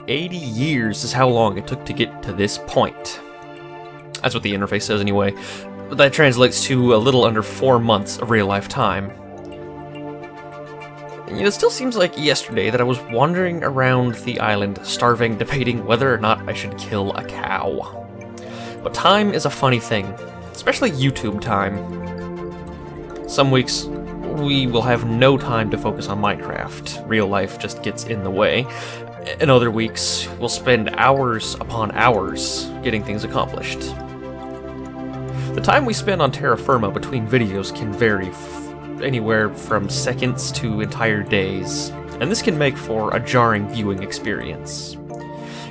80 years is how long it took to get to this point. That's what the interface says anyway. But that translates to a little under 4 months of real-life time. And, it still seems like yesterday that I was wandering around the island, starving, debating whether or not I should kill a cow. But time is a funny thing, especially YouTube time. Some weeks we will have no time to focus on Minecraft. Real life just gets in the way. In other weeks, we'll spend hours upon hours getting things accomplished. The time we spend on Terra Firma between videos can vary anywhere from seconds to entire days, and this can make for a jarring viewing experience.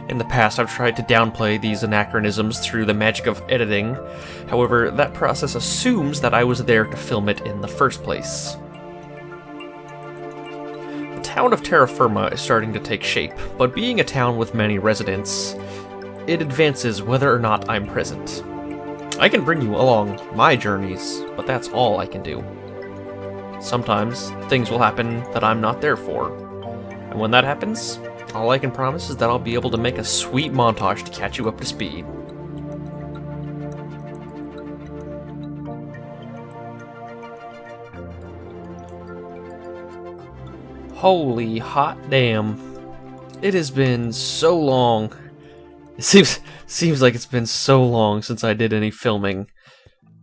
In the past, I've tried to downplay these anachronisms through the magic of editing. However, that process assumes that I was there to film it in the first place. The town of Terra Firma is starting to take shape, but being a town with many residents, it advances whether or not I'm present. I can bring you along my journeys, but that's all I can do. Sometimes, things will happen that I'm not there for, and when that happens, all I can promise is that I'll be able to make a sweet montage to catch you up to speed. Holy hot damn. It has been so long. It seems like it's been so long since I did any filming.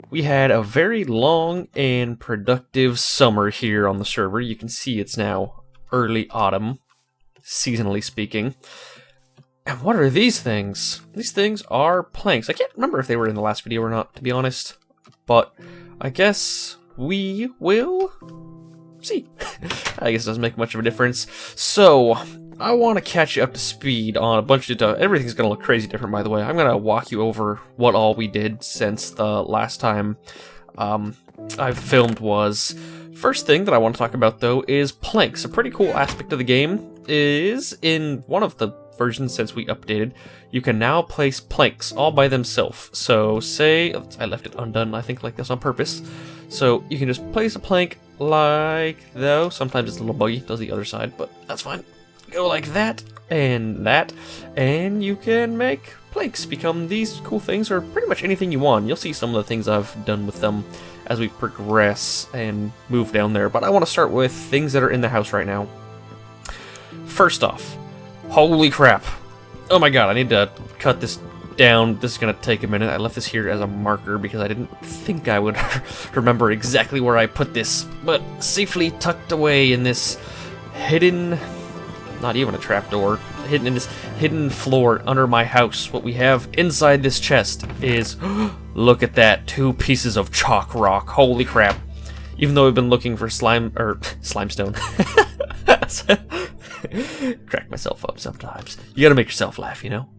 We had a very long and productive summer here on the server. You can see it's now early autumn, seasonally speaking. And what are these things? These things are planks. I can't remember if they were in the last video or not, to be honest. But I guess we will see. I guess it doesn't make much of a difference. So, I want to catch you up to speed on a bunch of stuff. Everything's going to look crazy different, by the way. I'm going to walk you over what all we did since the last time I've filmed was. First thing that I want to talk about, though, is planks. A pretty cool aspect of the game is, in one of the versions since we updated, you can now place planks all by themselves. So, say, I left it undone, I think, like this on purpose. So, you can just place a plank like though. Sometimes it's a little buggy, does the other side, but that's fine. Go like that, and you can make planks become these cool things, or pretty much anything you want. You'll see some of the things I've done with them as we progress and move down there, but I want to start with things that are in the house right now. First off, holy crap. Oh my god, I need to cut this down. This is going to take a minute. I left this here as a marker because I didn't think I would remember exactly where I put this, but safely tucked away in this hidden... not even a trapdoor, hidden in this hidden floor under my house. What we have inside this chest is, look at that, 2 pieces of chalk rock. Holy crap. Even though we've been looking for slimestone. Crack myself up sometimes. You gotta make yourself laugh, you know?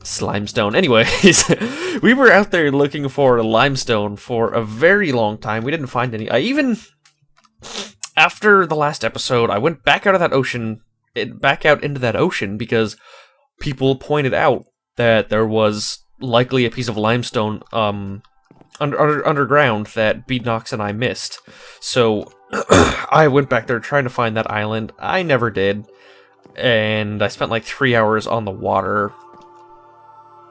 Slimestone. Anyways, we were out there looking for limestone for a very long time. We didn't find any. After the last episode, I went back out of that ocean, back out into that ocean, because people pointed out that there was likely a piece of limestone underground that Beatnox and I missed. So I went back there trying to find that island. I never did, and I spent like 3 hours on the water.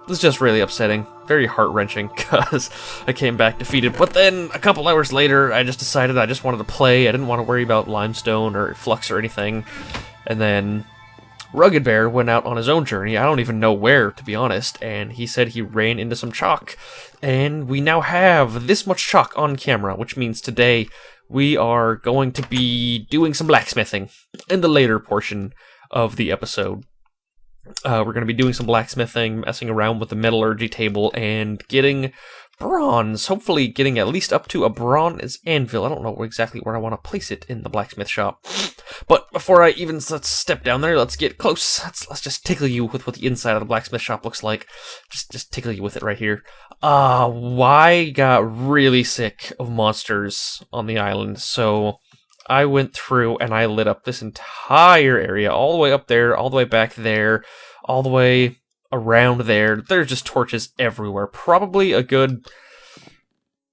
It was just really upsetting, very heart-wrenching, because I came back defeated. But then, a couple hours later, I just decided I just wanted to play. I didn't want to worry about limestone or flux or anything. And then, Rugged Bear went out on his own journey. I don't even know where, to be honest. And he said he ran into some chalk. And we now have this much chalk on camera, which means today we are going to be doing some blacksmithing in the later portion of the episode. We're going to be doing some blacksmithing, messing around with the metallurgy table, and getting bronze. Hopefully getting at least up to a bronze anvil. I don't know exactly where I want to place it in the blacksmith shop. But before I even step down there, let's get close. Let's just tickle you with what the inside of the blacksmith shop looks like. Just tickle you with it right here. Y got really sick of monsters on the island, so I went through and I lit up this entire area, all the way up there, all the way back there, all the way around there. There's just torches everywhere. Probably a good...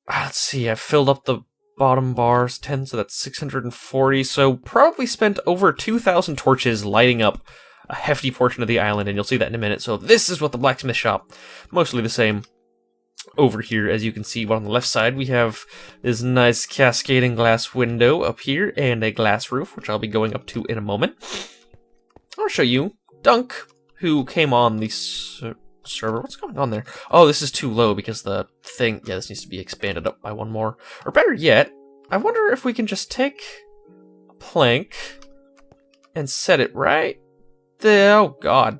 let's see, I filled up the bottom bars, 10, so that's 640. So probably spent over 2,000 torches lighting up a hefty portion of the island, and you'll see that in a minute. So this is what the blacksmith shop, mostly the same. Over here, as you can see, on the left side, we have this nice cascading glass window up here, and a glass roof, which I'll be going up to in a moment. I'll show you Dunk, who came on the server. What's going on there? Oh, this is too low because the thing... Yeah, this needs to be expanded up by one more. Or better yet, I wonder if we can just take a plank and set it right there. Oh, God.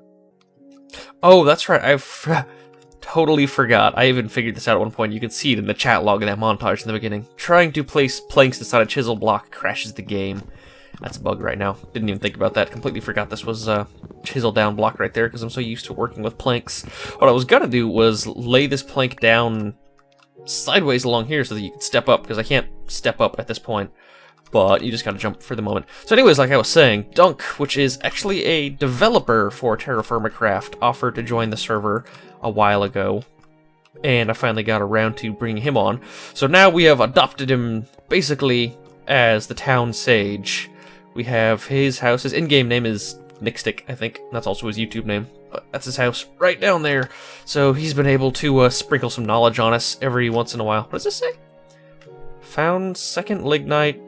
Oh, that's right. I've totally forgot. I even figured this out at one point. You can see it in the chat log in that montage in the beginning. Trying to place planks inside a chisel block crashes the game. That's a bug right now. Didn't even think about that. Completely forgot this was a chisel down block right there because I'm so used to working with planks. What I was gonna do was lay this plank down sideways along here so that you can step up, because I can't step up at this point. But you just gotta jump for the moment. So anyways, like I was saying, Dunk, which is actually a developer for TerraFirmaCraft, offered to join the server a while ago. And I finally got around to bringing him on. So now we have adopted him basically as the town sage. We have his house. His in-game name is Nickstick, I think. That's also his YouTube name. But that's his house right down there. So he's been able to sprinkle some knowledge on us every once in a while. What does this say? Found second lignite.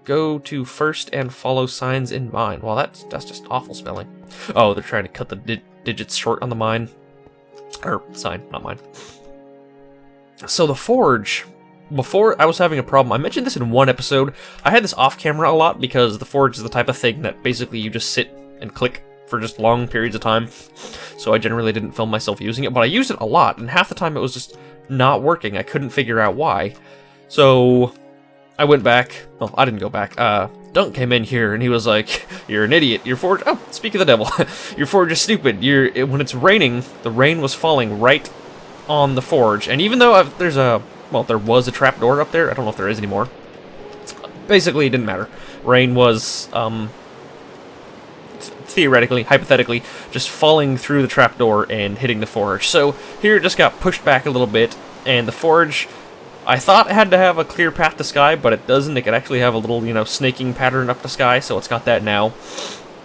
Go to first and follow signs in mine. Well, that's just awful spelling. Oh, they're trying to cut the digits short on the mine. Or sign, not mine. So the forge... Before, I was having a problem. I mentioned this in one episode. I had this off camera a lot because the forge is the type of thing that basically you just sit and click for just long periods of time. So I generally didn't film myself using it, but I used it a lot, and half the time it was just not working. I couldn't figure out why. So I went back. Well, I didn't go back. Dunk came in here and he was like, "You're an idiot. Your forge..." Oh, speak of the devil. "Your forge is stupid. When it's raining, the rain was falling right on the forge. And even though there's a... Well, there was a trapdoor up there. I don't know if there is anymore. Basically, it didn't matter. Rain was, theoretically, hypothetically, just falling through the trapdoor and hitting the forge. So here it just got pushed back a little bit, and the forge, I thought it had to have a clear path to sky, but it doesn't. It could actually have a little, snaking pattern up to sky, so it's got that now.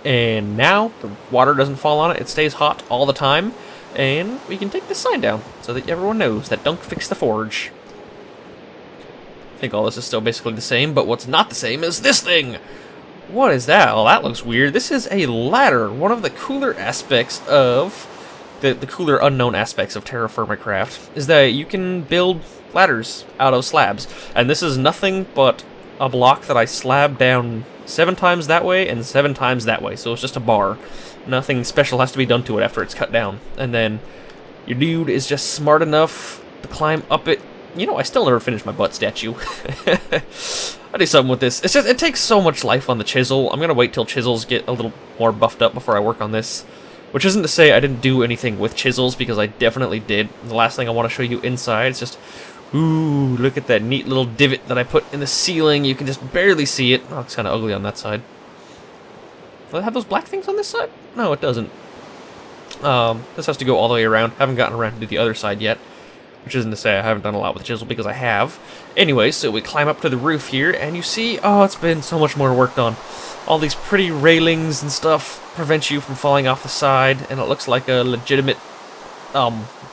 And now, the water doesn't fall on it. It stays hot all the time, and we can take this sign down so that everyone knows that Dunk fixed the forge. I think all this is still basically the same, but what's not the same is this thing! What is that? Oh, that looks weird. This is a ladder. One of the cooler aspects of... The cooler unknown aspects of TerraFirmaCraft is that you can build ladders out of slabs. And this is nothing but a block that I slabbed down 7 times that way and 7 times that way. So it's just a bar. Nothing special has to be done to it after it's cut down. And then your dude is just smart enough to climb up it. I still never finished my butt statue. I do something with this. It's just, it takes so much life on the chisel. I'm gonna wait till chisels get a little more buffed up before I work on this. Which isn't to say I didn't do anything with chisels, because I definitely did. The last thing I want to show you inside is just... Ooh, look at that neat little divot that I put in the ceiling. You can just barely see it. Oh, it's kind of ugly on that side. Does it have those black things on this side? No, it doesn't. This has to go all the way around. Haven't gotten around to do the other side yet. Which isn't to say I haven't done a lot with the chisel, because I have. Anyway, so we climb up to the roof here, and you see, oh, it's been so much more worked on. All these pretty railings and stuff prevent you from falling off the side, and it looks like a legitimate,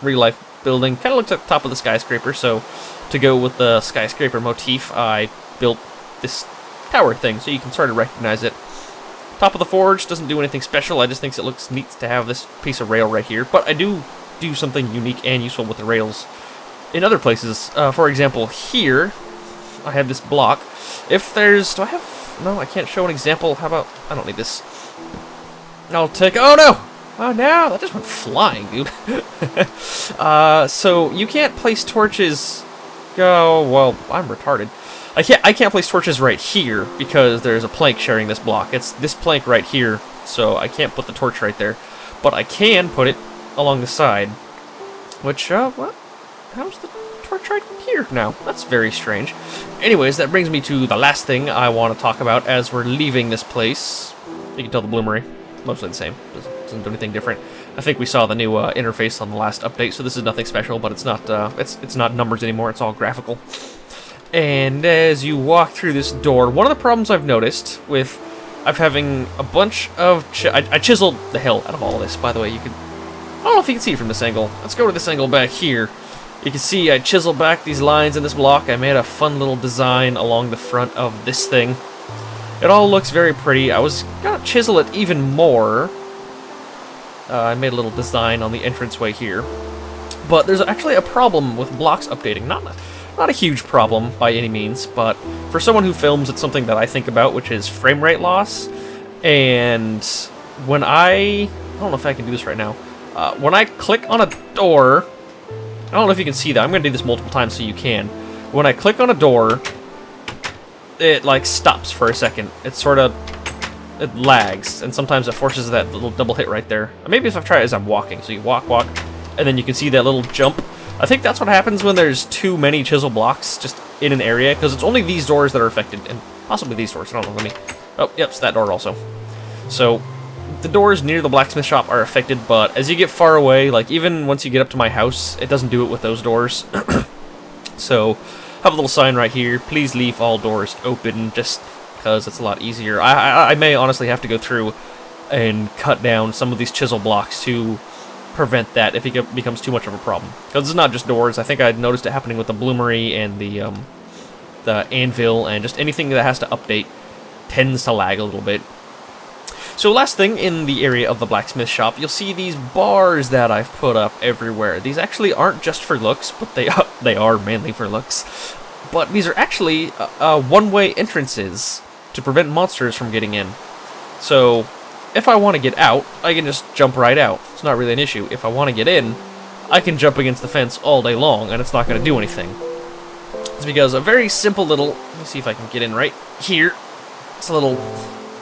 real-life building. Kind of looks at the top of the skyscraper, so to go with the skyscraper motif, I built this tower thing, so you can sort of recognize it. Top of the forge doesn't do anything special, I just think it looks neat to have this piece of rail right here, but I do something unique and useful with the rails in other places. For example, here I have this block. If there's... Do I have... No, I can't show an example. How about... I don't need this. I'll take... Oh, no! Oh, no! That just went flying, dude. So, you can't place torches... Oh, well, I'm retarded. I can't place torches right here because there's a plank sharing this block. It's this plank right here, so I can't put the torch right there. But I can put it along the side, which, what? How's the torch right here now? That's very strange. Anyways, that brings me to the last thing I want to talk about as we're leaving this place. You can tell the bloomery, mostly the same. Doesn't do anything different. I think we saw the new interface on the last update, so this is nothing special, but it's not numbers anymore, it's all graphical. And as you walk through this door, one of the problems I've noticed with having a bunch of I chiseled the hell out of all of this, by the way. I don't know if you can see it from this angle. Let's go to this angle back here. You can see I chiseled back these lines in this block. I made a fun little design along the front of this thing. It all looks very pretty. I was gonna chisel it even more. I made a little design on the entranceway here. But there's actually a problem with blocks updating. Not a huge problem by any means, but for someone who films, it's something that I think about, which is frame rate loss. And when I don't know if I can do this right now. When I click on a door, I don't know if you can see that. I'm going to do this multiple times so you can. When I click on a door, it like stops for a second. It lags, and sometimes it forces that little double hit right there. Maybe if I try it as I'm walking, so you walk, and then you can see that little jump. I think that's what happens when there's too many chisel blocks just in an area, because it's only these doors that are affected, and possibly these doors. I don't know, oh, yep, it's that door also. So, the doors near the blacksmith shop are affected, but as you get far away, like even once you get up to my house, it doesn't do it with those doors. So, have a little sign right here, please leave all doors open, just because it's a lot easier. I may honestly have to go through and cut down some of these chisel blocks to prevent that if it becomes too much of a problem. Because it's not just doors. I think I noticed it happening with the bloomery and the anvil, and just anything that has to update tends to lag a little bit. So last thing, in the area of the blacksmith shop, you'll see these bars that I've put up everywhere. These actually aren't just for looks, but they are mainly for looks. But these are actually one-way entrances to prevent monsters from getting in. So if I want to get out, I can just jump right out. It's not really an issue. If I want to get in, I can jump against the fence all day long, and it's not going to do anything. It's because a very simple little... Let me see if I can get in right here. It's a little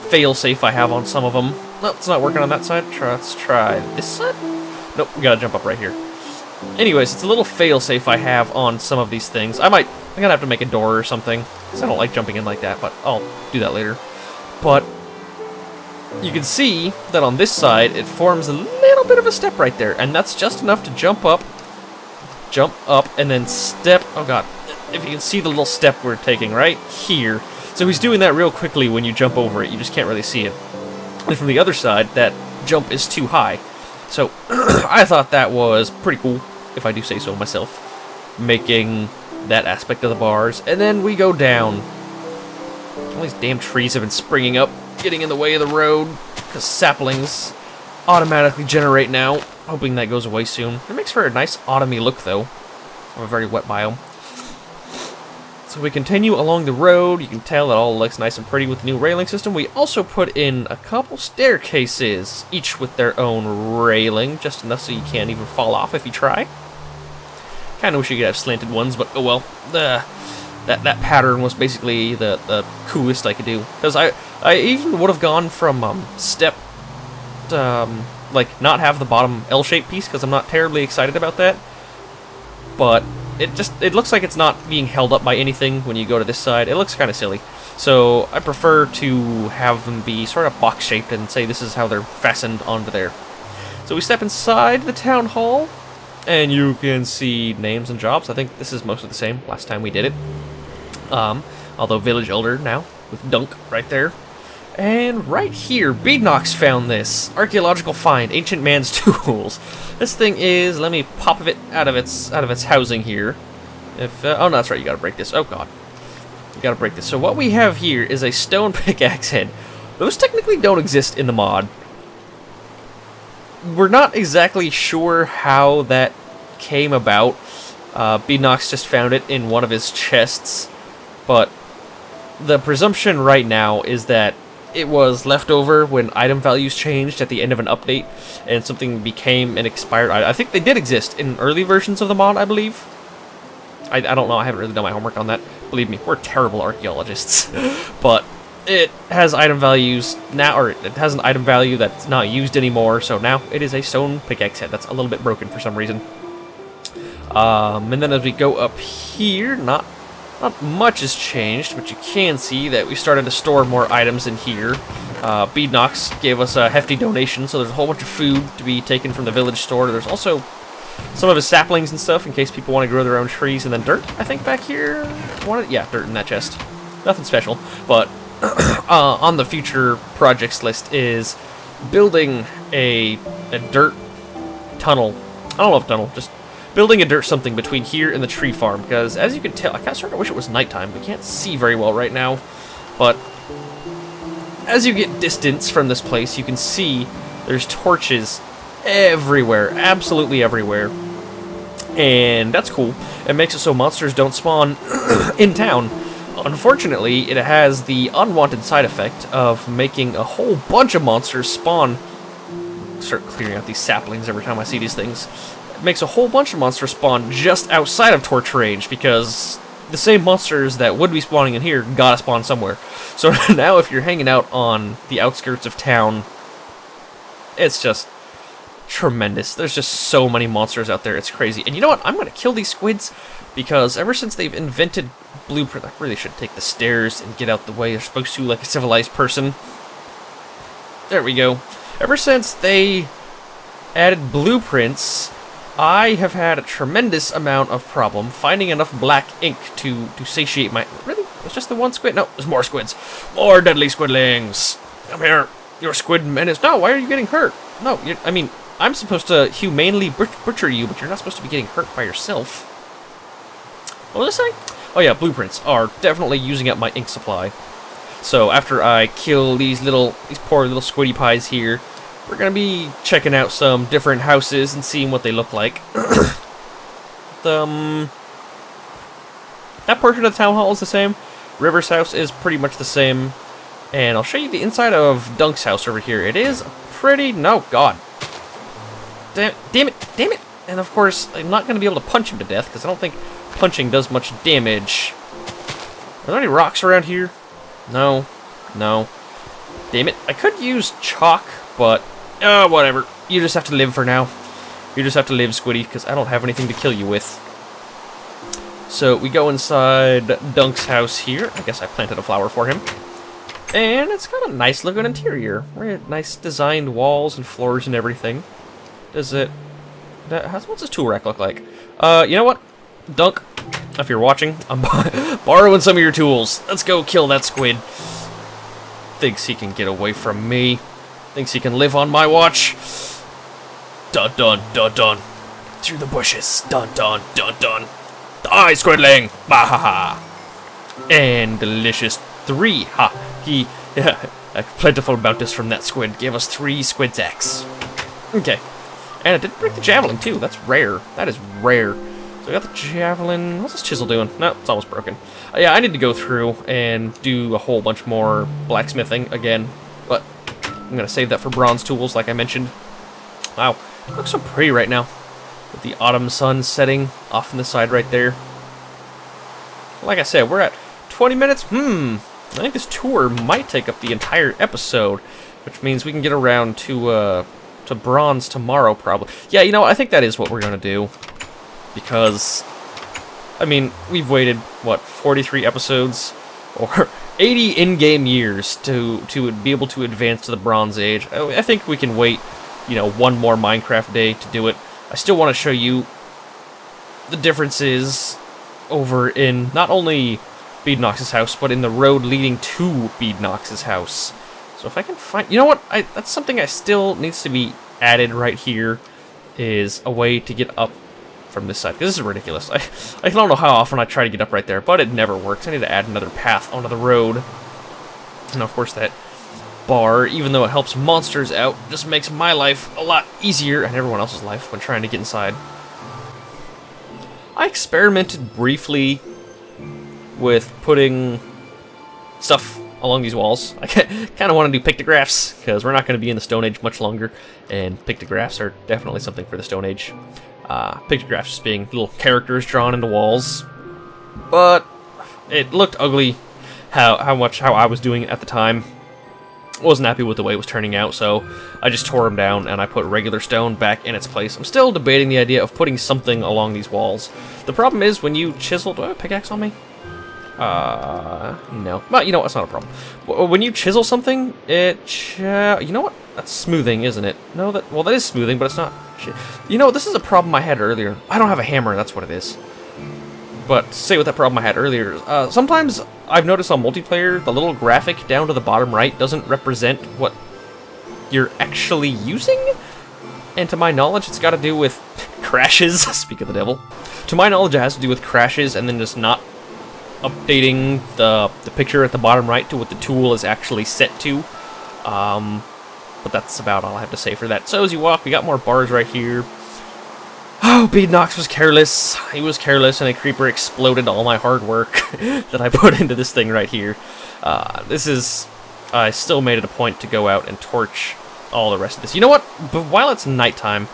fail-safe I have on some of them. No, it's not working on that side. Let's try this side. Nope, we gotta jump up right here. Anyways, it's a little fail-safe I have on some of these things. I'm gonna have to make a door or something, because I don't like jumping in like that, but I'll do that later. But you can see that on this side, it forms a little bit of a step right there, and that's just enough to jump up, and then step. Oh god, if you can see the little step we're taking right here. So he's doing that real quickly when you jump over it, you just can't really see it. And from the other side, that jump is too high. So I thought that was pretty cool, if I do say so myself, making that aspect of the bars. And then we go down. All these damn trees have been springing up, getting in the way of the road, because saplings automatically generate now. Hoping that goes away soon. It makes for a nice autumny look, though, of a very wet biome. So we continue along the road. You can tell it all looks nice and pretty with the new railing system. We also put in a couple staircases, each with their own railing, just enough so you can't even fall off if you try. Kind of wish you could have slanted ones, but oh well. That pattern was basically the coolest I could do. Because I even would have gone from like not have the bottom L-shaped piece, because I'm not terribly excited about that. But it looks like it's not being held up by anything when you go to this side. It looks kind of silly. So I prefer to have them be sort of box-shaped and say this is how they're fastened onto there. So we step inside the town hall, and you can see names and jobs. I think this is mostly the same last time we did it. Although village elder now, with Dunk right there. And right here, Beadnox found this. Archaeological find, ancient man's tools. This thing is, let me pop it out of its housing here. Oh no, that's right, you gotta break this. Oh god. You gotta break this. So what we have here is a stone pickaxe head. Those technically don't exist in the mod. We're not exactly sure how that came about. Beadnox just found it in one of his chests. But the presumption right now is that it was left over when item values changed at the end of an update, and something became an expired item. I think they did exist in early versions of the mod, I believe. I don't know, I haven't really done my homework on that. Believe me, we're terrible archaeologists. But it has item values now, or it has an item value that's not used anymore, so now it is a stone pickaxe head that's a little bit broken for some reason. And then as we go up here, not much has changed, but you can see that we started to store more items in here. Beadnox gave us a hefty donation, so there's a whole bunch of food to be taken from the village store. There's also some of his saplings and stuff in case people want to grow their own trees, and then dirt, I think, back here. Yeah, dirt in that chest. Nothing special, but on the future projects list is building a dirt tunnel. I don't know if tunnel, just building a dirt something between here and the tree farm, because as you can tell, I kind of sort of wish it was nighttime. We can't see very well right now, but as you get distance from this place, you can see there's torches everywhere, absolutely everywhere, and that's cool. It makes it so monsters don't spawn in town. Unfortunately, it has the unwanted side effect of making a whole bunch of monsters spawn. Start clearing out these saplings every time I see these things. It makes a whole bunch of monsters spawn just outside of torch range, because the same monsters that would be spawning in here gotta spawn somewhere. So now if you're hanging out on the outskirts of town, it's just tremendous. There's just so many monsters out there, it's crazy. And you know what? I'm gonna kill these squids, because ever since they've invented blueprint, I really should take the stairs and get out the way. They're supposed to, like a civilized person. There we go. Ever since they added blueprints, I have had a tremendous amount of problem finding enough black ink to satiate my... Really? It's just the one squid? No, there's more squids. More deadly squidlings. Come here. Your squid menace. No, why are you getting hurt? No, I mean, I'm supposed to humanely butcher you, but you're not supposed to be getting hurt by yourself. What was I saying? Oh yeah, blueprints are definitely using up my ink supply. So after I kill these poor little squiddy pies here, we're gonna be checking out some different houses and seeing what they look like. That portion of the town hall is the same. River's house is pretty much the same. And I'll show you the inside of Dunk's house over here. It is pretty... No, God. Damn it. And of course, I'm not gonna be able to punch him to death, because I don't think punching does much damage. Are there any rocks around here? No. Damn it. I could use chalk, but... whatever. You just have to live for now. You just have to live, Squiddy, because I don't have anything to kill you with. So, we go inside Dunk's house here. I guess I planted a flower for him. And it's got a nice looking interior. Nice designed walls and floors and everything. Does it... What's this tool rack look like? You know what? Dunk, if you're watching, I'm borrowing some of your tools. Let's go kill that squid. Thinks he can get away from me. Thinks he can live on my watch. Dun dun dun dun. Through the bushes. Dun dun dun dun. Die, squidling! Bahaha! And delicious 3. Ha! He... a plentiful bounties from that squid gave us 3 squid sacks. Okay. And it did break the javelin, too. That's rare. That is rare. So I got the javelin. What's this chisel doing? No, it's almost broken. Yeah, I need to go through and do a whole bunch more blacksmithing again. But I'm going to save that for bronze tools, like I mentioned. Wow. It looks so pretty right now. With the autumn sun setting off on the side right there. Like I said, we're at 20 minutes. I think this tour might take up the entire episode, which means we can get around to bronze tomorrow, probably. Yeah, you know, I think that is what we're going to do. Because, I mean, we've waited, what, 43 episodes? Or 80 in-game years to be able to advance to the Bronze Age. I think we can wait, you know, one more Minecraft day to do it. I still want to show you the differences over in not only Beadnox's house, but in the road leading to Beadnox's house. So if I can find... You know what? That's something I still needs to be added right here, is a way to get up from this side, because this is ridiculous. I don't know how often I try to get up right there, but it never works. I need to add another path onto the road. And of course that bar, even though it helps monsters out, just makes my life a lot easier, and everyone else's life, when trying to get inside. I experimented briefly with putting stuff along these walls. I kind of want to do pictographs, because we're not going to be in the Stone Age much longer, and pictographs are definitely something for the Stone Age. Pictographs just being little characters drawn into walls. But it looked ugly how I was doing it at the time. Wasn't happy with the way it was turning out, so I just tore them down and I put regular stone back in its place. I'm still debating the idea of putting something along these walls. The problem is when you chisel... Do I have a pickaxe on me? No. Well, you know what? It's not a problem. When you chisel something, you know what? That's smoothing, isn't it? No, well, that is smoothing, but it's not... Shit. You know, this is a problem I had earlier. I don't have a hammer, that's what it is. But to say what that problem I had earlier, sometimes I've noticed on multiplayer, the little graphic down to the bottom right doesn't represent what you're actually using. And to my knowledge, it's got to do with crashes. Speak of the devil. To my knowledge, it has to do with crashes and then just not updating the picture at the bottom right to what the tool is actually set to. But that's about all I have to say for that. So as you walk, we got more bars right here. Oh, Beadnox was careless. He was careless, and a creeper exploded all my hard work that I put into this thing right here. I still made it a point to go out and torch all the rest of this. You know what? But while it's nighttime...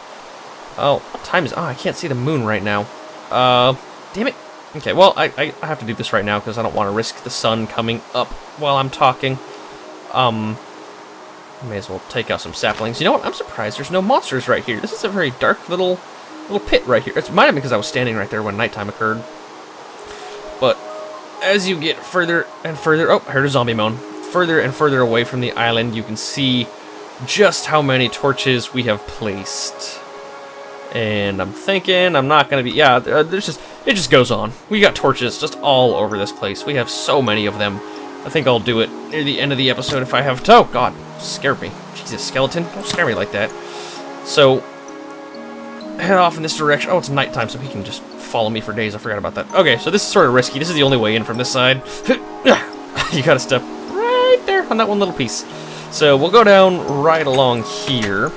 Oh, what time is... Oh, I can't see the moon right now. Damn it. Okay, well, I have to do this right now because I don't want to risk the sun coming up while I'm talking. May as well take out some saplings. You know what? I'm surprised there's no monsters right here. This is a very dark little pit right here. It might have been because I was standing right there when nighttime occurred. But as you get further and further... Oh, I heard a zombie moan. Further and further away from the island, you can see just how many torches we have placed. And I'm thinking I'm not going to be... Yeah, it just goes on. We got torches just all over this place. We have so many of them. I think I'll do it near the end of the episode if I have to. Oh, God. Scared me. Jesus, skeleton. Don't scare me like that. So, head off in this direction. Oh, it's nighttime, so he can just follow me for days. I forgot about that. Okay, so this is sort of risky. This is the only way in from this side. You gotta step right there on that one little piece. So, we'll go down right along here.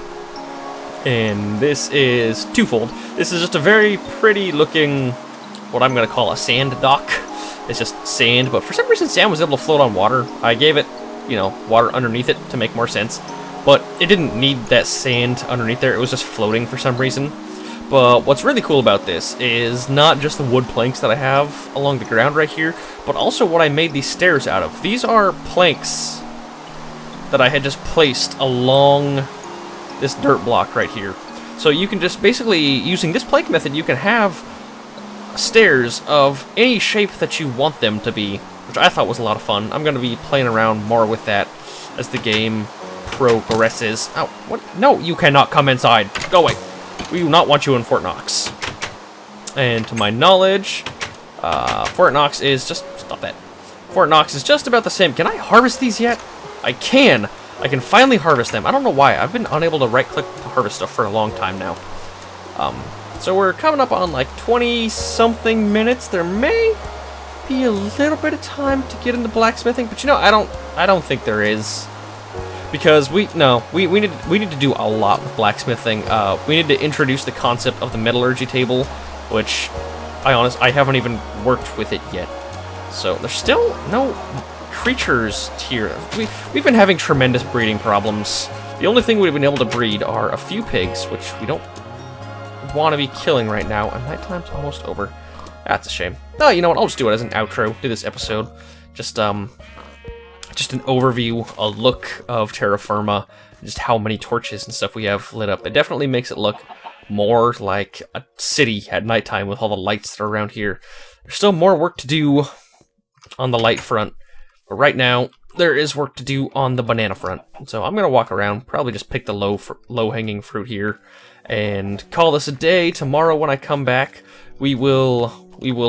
And this is twofold. This is just a very pretty looking, what I'm going to call a sand dock. It's just sand, but for some reason sand was able to float on water. I gave it, you know, water underneath it to make more sense. But it didn't need that sand underneath there. It was just floating for some reason. But what's really cool about this is not just the wood planks that I have along the ground right here, but also what I made these stairs out of. These are planks that I had just placed along this dirt block right here. So you can just basically, using this plank method, you can have stairs of any shape that you want them to be, which I thought was a lot of fun. I'm going to be playing around more with that as the game progresses. Oh, what? No, you cannot come inside. Go away. We do not want you in Fort Knox. And to my knowledge, Fort Knox is just... Stop that. Fort Knox is just about the same. Can I harvest these yet? I can. I can finally harvest them. I don't know why. I've been unable to right-click to harvest stuff for a long time now. So we're coming up on like 20-something minutes. There may be a little bit of time to get into blacksmithing, but you know, I don't think there is, because we need to do a lot with blacksmithing. We need to introduce the concept of the metallurgy table, which I haven't even worked with it yet. So there's still no creatures here. We've been having tremendous breeding problems. The only thing we've been able to breed are a few pigs, which we don't want to be killing right now, and nighttime's almost over. That's a shame. Oh, you know what? I'll just do it as an outro to this episode. Just an overview, a look of Terra Firma, just how many torches and stuff we have lit up. It definitely makes it look more like a city at nighttime with all the lights that are around here. There's still more work to do on the light front, but right now there is work to do on the banana front. So I'm gonna walk around, probably just pick the low-hanging fruit here, and call this a day. Tomorrow when I come back, we'll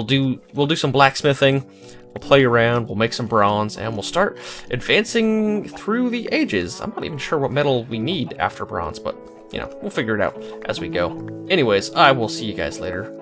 do some blacksmithing. We'll play around, we'll make some bronze, and we'll start advancing through the ages. I'm not even sure what metal we need after bronze, but you know, we'll figure it out as we go. Anyways, I will see you guys later.